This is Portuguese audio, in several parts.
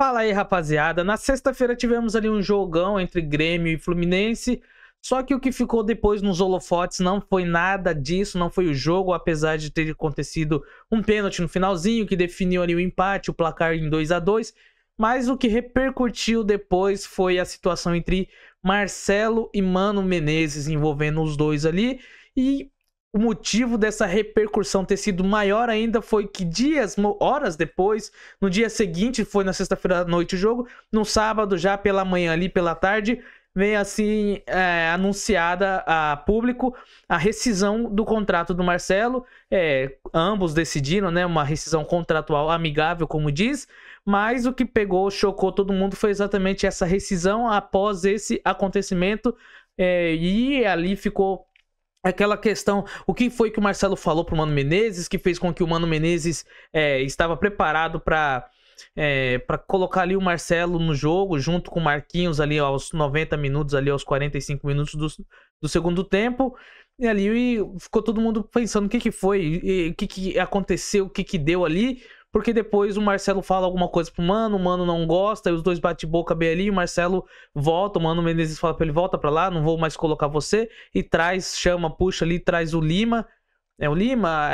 Fala aí, rapaziada. Na sexta-feira tivemos ali um jogão entre Grêmio e Fluminense. Só que o que ficou depois nos holofotes não foi nada disso, não foi o jogo, apesar de ter acontecido um pênalti no finalzinho que definiu ali o empate, o placar em 2-2. Mas o que repercutiu depois foi a situação entre Marcelo e Mano Menezes envolvendo os dois ali. E o motivo dessa repercussão ter sido maior ainda foi que horas depois, no dia seguinte, foi na sexta-feira à noite o jogo, no sábado, já pela manhã ali, pela tarde, veio assim anunciada a público a rescisão do contrato do Marcelo. Ambos decidiram, né, uma rescisão contratual amigável, como diz, mas o que chocou todo mundo foi exatamente essa rescisão após esse acontecimento, e ali ficou aquela questão, o que foi que o Marcelo falou pro Mano Menezes, que fez com que o Mano Menezes estava preparado para colocar ali o Marcelo no jogo, junto com o Marquinhos ali aos 90 minutos, ali aos 45 minutos do segundo tempo. E ali ficou todo mundo pensando o que foi, o que aconteceu, o que deu ali. Porque depois o Marcelo fala alguma coisa pro Mano, o Mano não gosta, e os dois bate boca bem ali, o Marcelo volta, o Mano Menezes fala pra ele, volta pra lá, não vou mais colocar você, e puxa ali, traz o Lima. O Lima?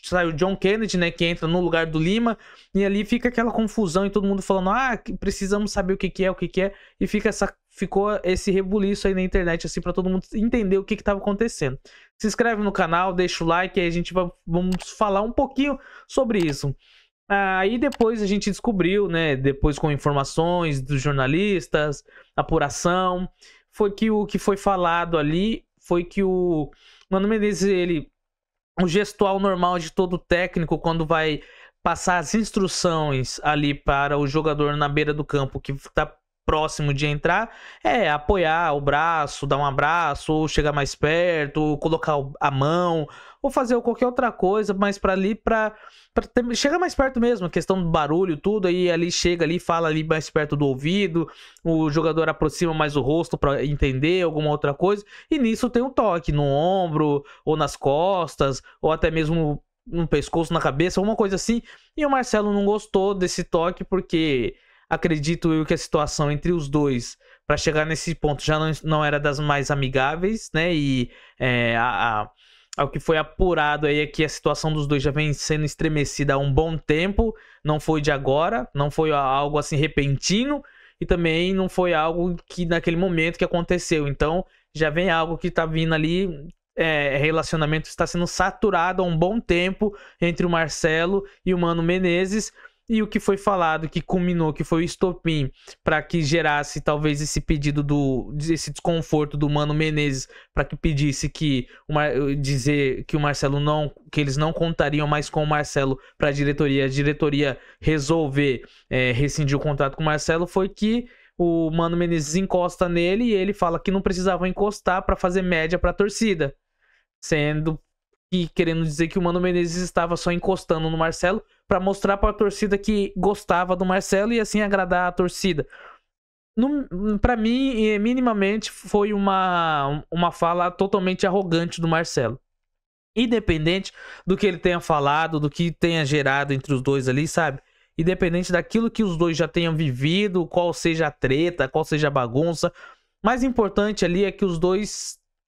Sai o John Kennedy, né, que entra no lugar do Lima, e ali fica aquela confusão e todo mundo falando, precisamos saber o que é, e ficou esse rebuliço aí na internet, assim, pra todo mundo entender o que tava acontecendo. Se inscreve no canal, deixa o like, aí a gente vamos falar um pouquinho sobre isso. Aí depois a gente descobriu, né, depois com informações dos jornalistas, apuração, foi que o que foi falado ali foi que o Mano Menezes, o gestual normal de todo técnico quando vai passar as instruções ali para o jogador na beira do campo que está próximo de entrar, apoiar o braço, dar um abraço, ou chegar mais perto, ou colocar a mão, ou fazer qualquer outra coisa, mas para chegar mais perto mesmo, a questão do barulho, tudo, aí ali chega ali, fala ali mais perto do ouvido, o jogador aproxima mais o rosto para entender alguma outra coisa, e nisso tem um toque no ombro, ou nas costas, ou até mesmo no pescoço, na cabeça, alguma coisa assim, e o Marcelo não gostou desse toque, porque acredito eu que a situação entre os dois, para chegar nesse ponto, já não era das mais amigáveis, né? E o que foi apurado aí é que a situação dos dois já vem sendo estremecida há um bom tempo, não foi de agora, não foi algo assim repentino, e também não foi algo que naquele momento que aconteceu. Então, já vem algo que tá vindo ali, relacionamento está sendo saturado há um bom tempo entre o Marcelo e o Mano Menezes. E o que foi falado, que culminou, que foi o estopim para que gerasse talvez esse pedido esse desconforto do Mano Menezes, para que pedisse dizer que o Marcelo que eles não contariam mais com o Marcelo para a diretoria resolver rescindir o contrato com o Marcelo, foi que o Mano Menezes encosta nele e ele fala que não precisava encostar para fazer média para a torcida, sendo e querendo dizer que o Mano Menezes estava só encostando no Marcelo para mostrar para a torcida que gostava do Marcelo e assim agradar a torcida. Para mim, minimamente, foi uma fala totalmente arrogante do Marcelo. Independente do que ele tenha falado, do que tenha gerado entre os dois ali, sabe? Independente daquilo que os dois já tenham vivido, qual seja a treta, qual seja a bagunça. Mais importante ali é que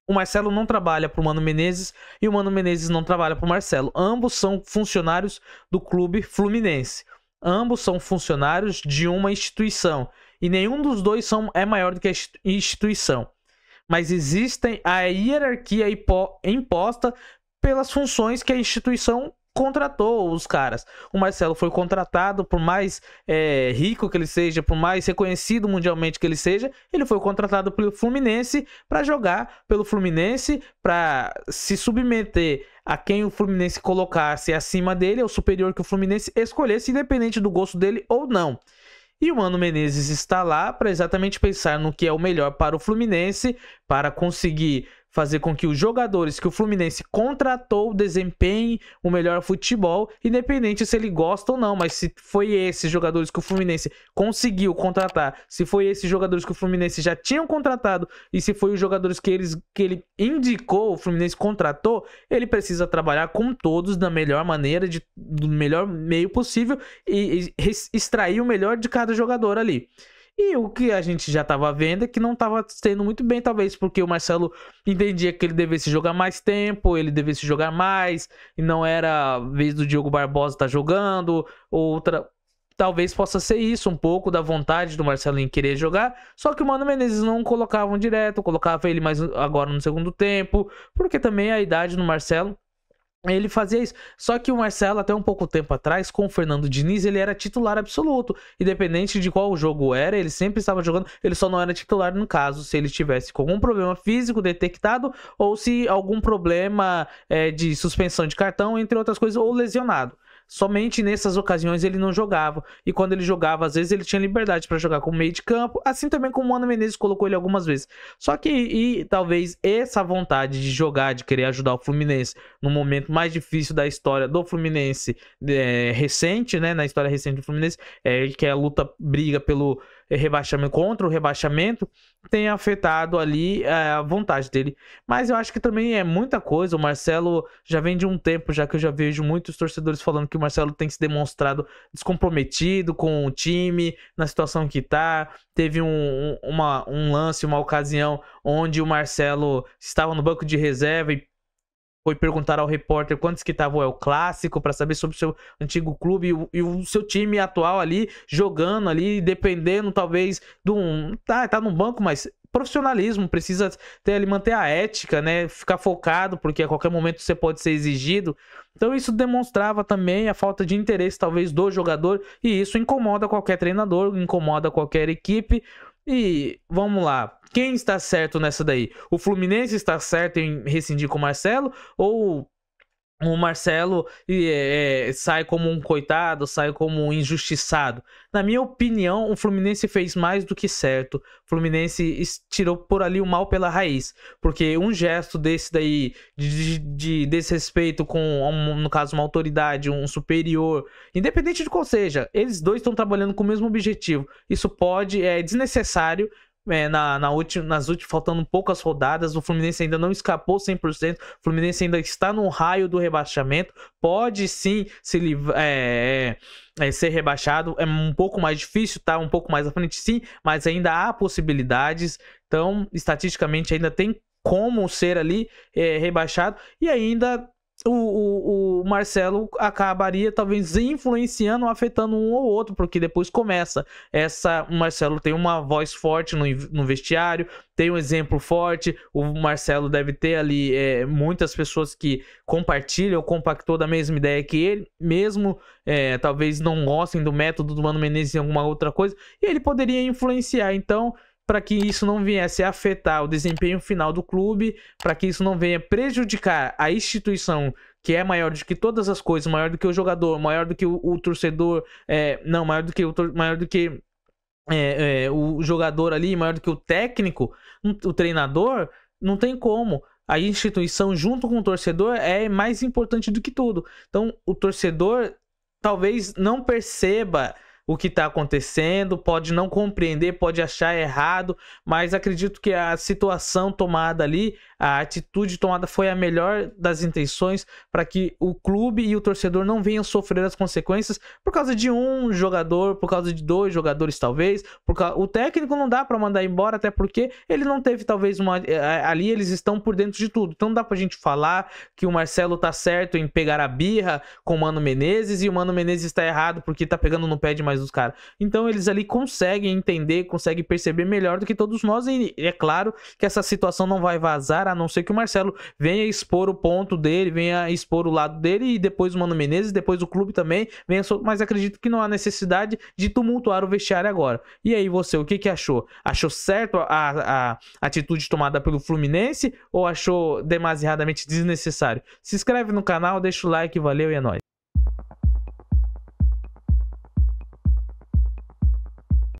o Marcelo não trabalha para o Mano Menezes e o Mano Menezes não trabalha para o Marcelo. Ambos são funcionários do clube Fluminense. Ambos são funcionários de uma instituição. E nenhum dos dois é maior do que a instituição. Mas existe a hierarquia imposta pelas funções que a instituição contratou os caras. O Marcelo foi contratado, por mais rico que ele seja, por mais reconhecido mundialmente que ele seja, ele foi contratado pelo Fluminense para jogar pelo Fluminense, para se submeter a quem o Fluminense colocasse acima dele, ou superior que o Fluminense escolhesse, independente do gosto dele ou não. E o Mano Menezes está lá para exatamente pensar no que é o melhor para o Fluminense, para conseguir fazer com que os jogadores que o Fluminense contratou desempenhem o melhor futebol, independente se ele gosta ou não. Mas se foi esses jogadores que o Fluminense conseguiu contratar, se foi esses jogadores que o Fluminense já tinham contratado e se foi os jogadores que ele indicou, o Fluminense contratou, ele precisa trabalhar com todos da melhor maneira, do melhor meio possível e extrair o melhor de cada jogador ali. E o que a gente já estava vendo é que não estava sendo muito bem, talvez porque o Marcelo entendia que ele devesse jogar mais tempo, ele devesse jogar mais, e não era a vez do Diogo Barbosa estar jogando, outra. Talvez possa ser isso, um pouco da vontade do Marcelo em querer jogar, só que o Mano Menezes não colocavam direto, colocava ele mais agora no segundo tempo, porque também a idade do Marcelo, ele fazia isso. Só que o Marcelo, até um pouco tempo atrás, com o Fernando Diniz, ele era titular absoluto. Independente de qual jogo era, ele sempre estava jogando. Ele só não era titular no caso se ele tivesse com algum problema físico detectado ou se algum problema de suspensão de cartão, entre outras coisas, ou lesionado. Somente nessas ocasiões ele não jogava. E quando ele jogava, às vezes ele tinha liberdade para jogar como meio de campo. Assim também como o Mano Menezes colocou ele algumas vezes. Só que talvez essa vontade de jogar, de querer ajudar o Fluminense no momento mais difícil da história do Fluminense recente, né? Na história recente do Fluminense, que é a luta, briga pelo rebaixamento, contra o rebaixamento, tem afetado ali a vontade dele. Mas eu acho que também é muita coisa. O Marcelo já vem de um tempo, já que eu já vejo muitos torcedores falando que o Marcelo tem se demonstrado descomprometido com o time, na situação que tá. Teve um lance, uma ocasião onde o Marcelo estava no banco de reserva e foi perguntar ao repórter quantos que estavam El Clássico para saber sobre o seu antigo clube e o seu time atual ali, jogando ali, dependendo talvez de tá no banco, mas profissionalismo, precisa ter ali, manter a ética, né? Ficar focado, porque a qualquer momento você pode ser exigido. Então isso demonstrava também a falta de interesse talvez do jogador, e isso incomoda qualquer treinador, incomoda qualquer equipe. E vamos lá, quem está certo nessa daí? O Fluminense está certo em rescindir com o Marcelo? Ou o Marcelo sai como um coitado, sai como um injustiçado? Na minha opinião, o Fluminense fez mais do que certo. O Fluminense tirou por ali o mal pela raiz. Porque um gesto desse daí, de desrespeito com, no caso, uma autoridade, um superior, independente de qual seja, eles dois estão trabalhando com o mesmo objetivo. Isso é desnecessário. Nas últimas, faltando poucas rodadas, o Fluminense ainda não escapou 100%, o Fluminense ainda está no raio do rebaixamento, pode sim ser rebaixado, é um pouco mais difícil, tá um pouco mais à frente sim, mas ainda há possibilidades, então estatisticamente ainda tem como ser ali rebaixado, e ainda o Marcelo acabaria talvez influenciando, afetando um ou outro, porque depois começa o Marcelo tem uma voz forte no vestiário, tem um exemplo forte, o Marcelo deve ter ali muitas pessoas que compactou da mesma ideia que ele, mesmo talvez não gostem do método do Mano Menezes em alguma outra coisa, e ele poderia influenciar. Então, para que isso não viesse a afetar o desempenho final do clube, para que isso não venha prejudicar a instituição, que é maior do que todas as coisas, maior do que o jogador, maior do que o torcedor, maior do que o jogador ali, maior do que o técnico, o treinador, não tem como. A instituição junto com o torcedor é mais importante do que tudo. Então, o torcedor talvez não perceba o que está acontecendo, pode não compreender, pode achar errado, mas acredito que a situação tomada ali, a atitude tomada foi a melhor das intenções para que o clube e o torcedor não venham sofrer as consequências por causa de um jogador, por causa de dois jogadores talvez, o técnico não dá para mandar embora, até porque ele não teve talvez ali eles estão por dentro de tudo, então não dá pra gente falar que o Marcelo tá certo em pegar a birra com o Mano Menezes e o Mano Menezes está errado porque tá pegando no pé demais dos caras. Então eles ali conseguem entender, conseguem perceber melhor do que todos nós, e é claro que essa situação não vai vazar, a não ser que o Marcelo venha expor o ponto dele, venha expor o lado dele, e depois o Mano Menezes, depois o clube também venha, mas acredito que não há necessidade de tumultuar o vestiário agora. E aí você, o que achou? Achou certo a atitude tomada pelo Fluminense ou achou demasiadamente desnecessário? Se inscreve no canal, deixa o like, valeu e é nóis.